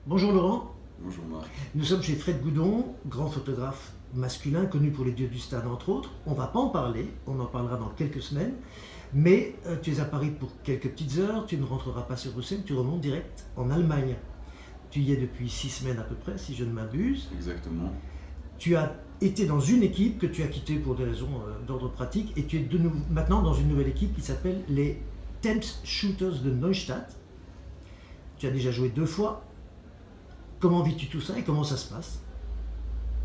Bonjour Laurent, Bonjour Marc. nous sommes chez Fred Goudon, grand photographe masculin connu pour les Dieux du Stade entre autres. On ne va pas en parler, on en parlera dans quelques semaines, mais tu es à Paris pour quelques petites heures, tu ne rentreras pas sur Bruxelles, tu remontes direct en Allemagne. Tu y es depuis 6 semaines à peu près, si je ne m'abuse. Exactement. Tu as été dans une équipe que tu as quittée pour des raisons d'ordre pratique et tu es maintenant dans une nouvelle équipe qui s'appelle les Tent Shooters de Neustadt. Tu as déjà joué 2 fois. Comment vis-tu tout ça et comment ça se passe?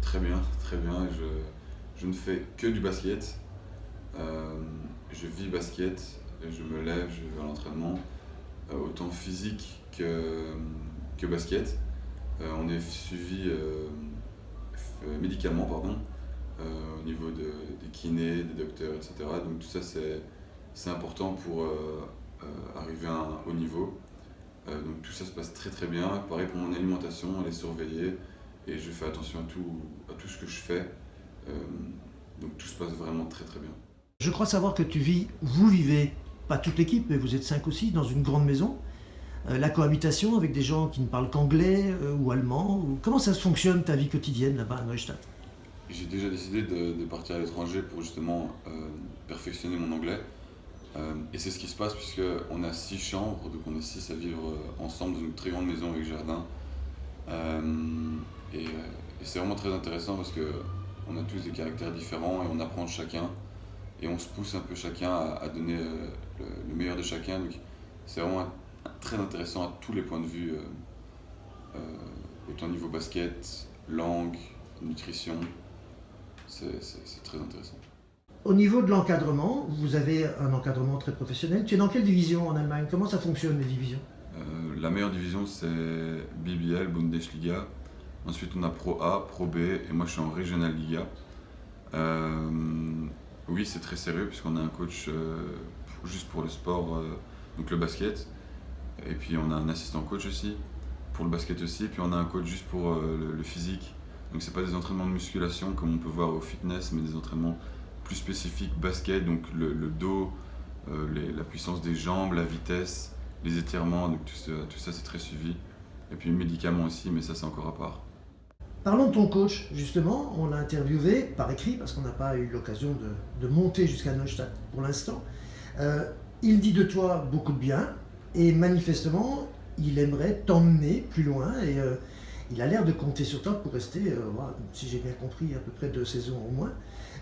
Très bien, très bien. Je ne fais que du basket. Je vis basket, et je me lève, je vais à l'entraînement, autant physique que basket. On est suivi médicalement, pardon, au niveau des kinés, des docteurs, etc. Donc tout ça c'est important pour arriver à un haut niveau. Donc tout ça se passe très très bien. Pareil pour mon alimentation, elle est surveillée et je fais attention à tout ce que je fais. Euh, donc tout se passe vraiment très très bien. Je crois savoir que vous vivez, pas toute l'équipe, mais vous êtes 5 aussi, dans une grande maison. La cohabitation avec des gens qui ne parlent qu'anglais ou allemand, comment ça fonctionne ta vie quotidienne là-bas à Neustadt? J'ai déjà décidé de partir à l'étranger pour justement perfectionner mon anglais. Et c'est ce qui se passe puisqu'on a 6 chambres, donc on est 6 à vivre ensemble dans une très grande maison avec jardin. Euh, et c'est vraiment très intéressant parce qu'on a tous des caractères différents et on apprend de chacun. Et on se pousse un peu chacun à donner le meilleur de chacun. Donc c'est vraiment très intéressant à tous les points de vue, autant niveau basket, langue, nutrition. C'est très intéressant. Au niveau de l'encadrement, vous avez un encadrement très professionnel. Tu es dans quelle division en Allemagne? Comment ça fonctionne les divisions? La meilleure division c'est BBL, Bundesliga. Ensuite on a Pro A, Pro B et moi je suis en Regional Liga. Euh, oui c'est très sérieux puisqu'on a un coach juste pour le sport, donc le basket. Et puis on a un assistant coach aussi pour le basket aussi. Et puis on a un coach juste pour le physique. Donc c'est pas des entraînements de musculation comme on peut voir au fitness, mais des entraînements plus spécifiques basket, donc le dos, la puissance des jambes, la vitesse, les étirements, donc tout ça c'est très suivi. Et puis médicaments aussi, mais ça c'est encore à part. Parlons de ton coach, justement. On l'a interviewé par écrit parce qu'on n'a pas eu l'occasion de monter jusqu'à Neustadt pour l'instant. Euh, il dit de toi beaucoup de bien et manifestement, il aimerait t'emmener plus loin et il a l'air de compter sur toi pour rester, voilà, si j'ai bien compris, à peu près 2 saisons au moins.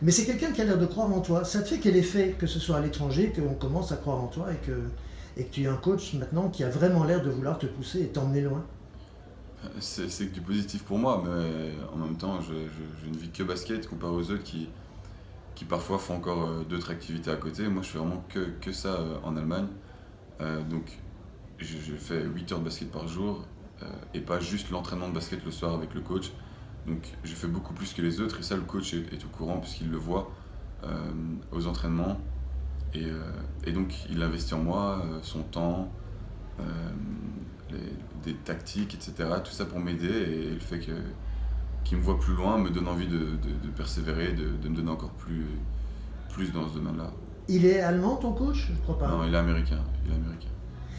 Mais c'est quelqu'un qui a l'air de croire en toi. Ça te fait quel effet que ce soit à l'étranger, qu'on commence à croire en toi et que tu es un coach maintenant qui a vraiment l'air de vouloir te pousser et t'emmener loin? C'est que du positif pour moi, mais en même temps je ne vis que basket comparé aux autres qui parfois font encore d'autres activités à côté. Moi je fais vraiment que ça en Allemagne. Donc je fais 8 heures de basket par jour et pas juste l'entraînement de basket le soir avec le coach. Donc je fais beaucoup plus que les autres et ça le coach est au courant puisqu'il le voit aux entraînements et donc il investit en moi son temps, euh, des tactiques, etc. Tout ça pour m'aider et le fait qu'il me voit plus loin me donne envie de persévérer, de me donner encore plus dans ce domaine-là. Il est allemand ton coach? Je crois pas. Non, il est américain. Il est américain.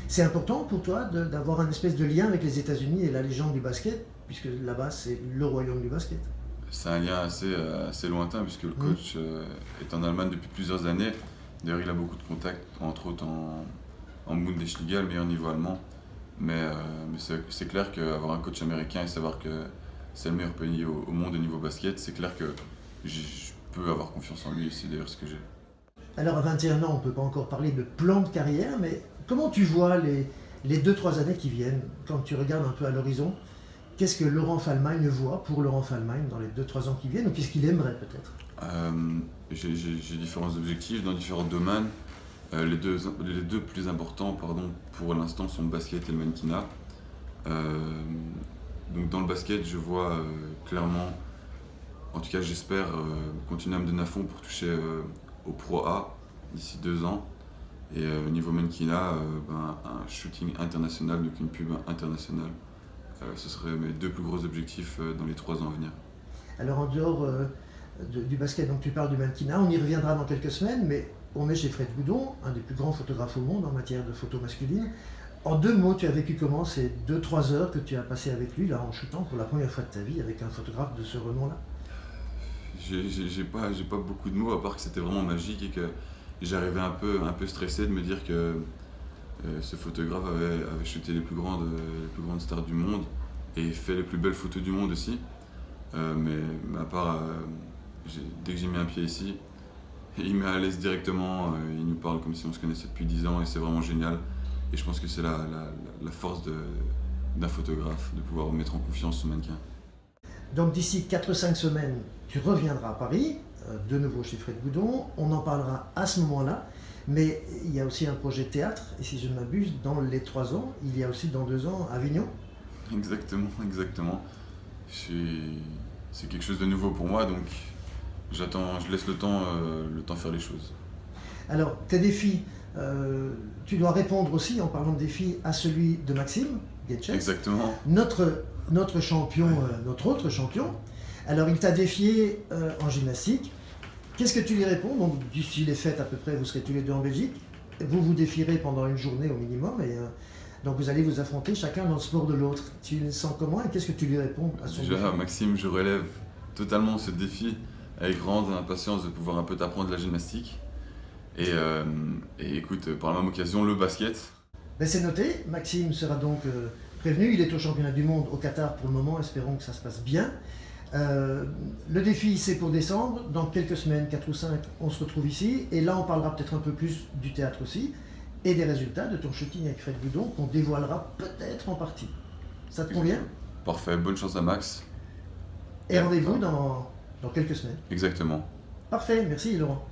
C'est important pour toi d'avoir un espèce de lien avec les États-Unis et la légende du basket, puisque là-bas c'est le royaume du basket. C'est un lien assez lointain puisque le coach est en Allemagne depuis plusieurs années. D'ailleurs, il a beaucoup de contacts, entre autres en Bundesliga, le meilleur niveau allemand. Mais c'est clair qu'avoir un coach américain et savoir que c'est le meilleur pays au monde au niveau basket, c'est clair que je peux avoir confiance en lui et c'est d'ailleurs ce que j'ai. Alors à 21 ans, on ne peut pas encore parler de plan de carrière, mais comment tu vois les 2-3 années qui viennent, quand tu regardes un peu à l'horizon? Qu'est-ce que Laurent Falmagne voit pour Laurent Falmagne dans les 2-3 ans qui viennent, ou qu'est-ce qu'il aimerait peut-être? J'ai différents objectifs dans différents domaines. Les deux plus importants pour l'instant sont le basket et le mannequinat. Euh, donc dans le basket, je vois clairement, en tout cas j'espère continuer à me donner à fond pour toucher au Pro A d'ici 2 ans. Et au niveau mannequinat, un shooting international, donc une pub internationale. Ce seraient mes 2 plus gros objectifs dans les 3 ans à venir. Alors en dehors du basket, donc tu parles du mannequinat, on y reviendra dans quelques semaines, mais on est chez Fred Goudon, un des plus grands photographes au monde en matière de photo masculine. En 2 mots, tu as vécu comment ces 2-3 heures que tu as passées avec lui, là, en shootant pour la première fois de ta vie avec un photographe de ce renom-là? J'ai pas beaucoup de mots à part que c'était vraiment magique et que j'arrivais un peu stressé de me dire que ce photographe avait shooté les plus grandes stars du monde et fait les plus belles photos du monde aussi. Mais à part, dès que j'ai mis un pied ici, il met à l'aise directement, il nous parle comme si on se connaissait depuis 10 ans et c'est vraiment génial. Et je pense que c'est la force d'un photographe, de pouvoir mettre en confiance son mannequin. Donc d'ici 4-5 semaines, tu reviendras à Paris, de nouveau chez Fred Boudon, on en parlera à ce moment-là, mais il y a aussi un projet de théâtre, et si je ne m'abuse, dans les 3 ans, il y a aussi dans 2 ans Avignon. Exactement, exactement. C'est quelque chose de nouveau pour moi, donc je laisse le temps faire les choses. Alors, tes défis, tu dois répondre aussi, en parlant de défis, à celui de Maxime Guetchès, Exactement. notre champion, notre autre champion. Alors, il t'a défié en gymnastique. Qu'est-ce que tu lui réponds? Donc, d'ici les fêtes à peu près, vous serez tous les deux en Belgique. Vous vous défierez pendant une journée au minimum. Et donc, vous allez vous affronter chacun dans le sport de l'autre. Tu le sens comment et qu'est-ce que tu lui réponds à son défi? Déjà, Maxime, je relève totalement ce défi avec grande impatience de pouvoir un peu t'apprendre la gymnastique. Et écoute, par la même occasion, le basket. Ben, c'est noté. Maxime sera donc prévenu. Il est au championnat du monde au Qatar pour le moment. Espérons que ça se passe bien. Le défi, c'est pour décembre. Dans quelques semaines, 4 ou 5, on se retrouve ici. Et là, on parlera peut-être un peu plus du théâtre aussi et des résultats de ton shooting avec Fred Boudon qu'on dévoilera peut-être en partie. Ça te convient? Parfait, bonne chance à Max. Et rendez-vous dans quelques semaines. Exactement. Parfait, merci Laurent.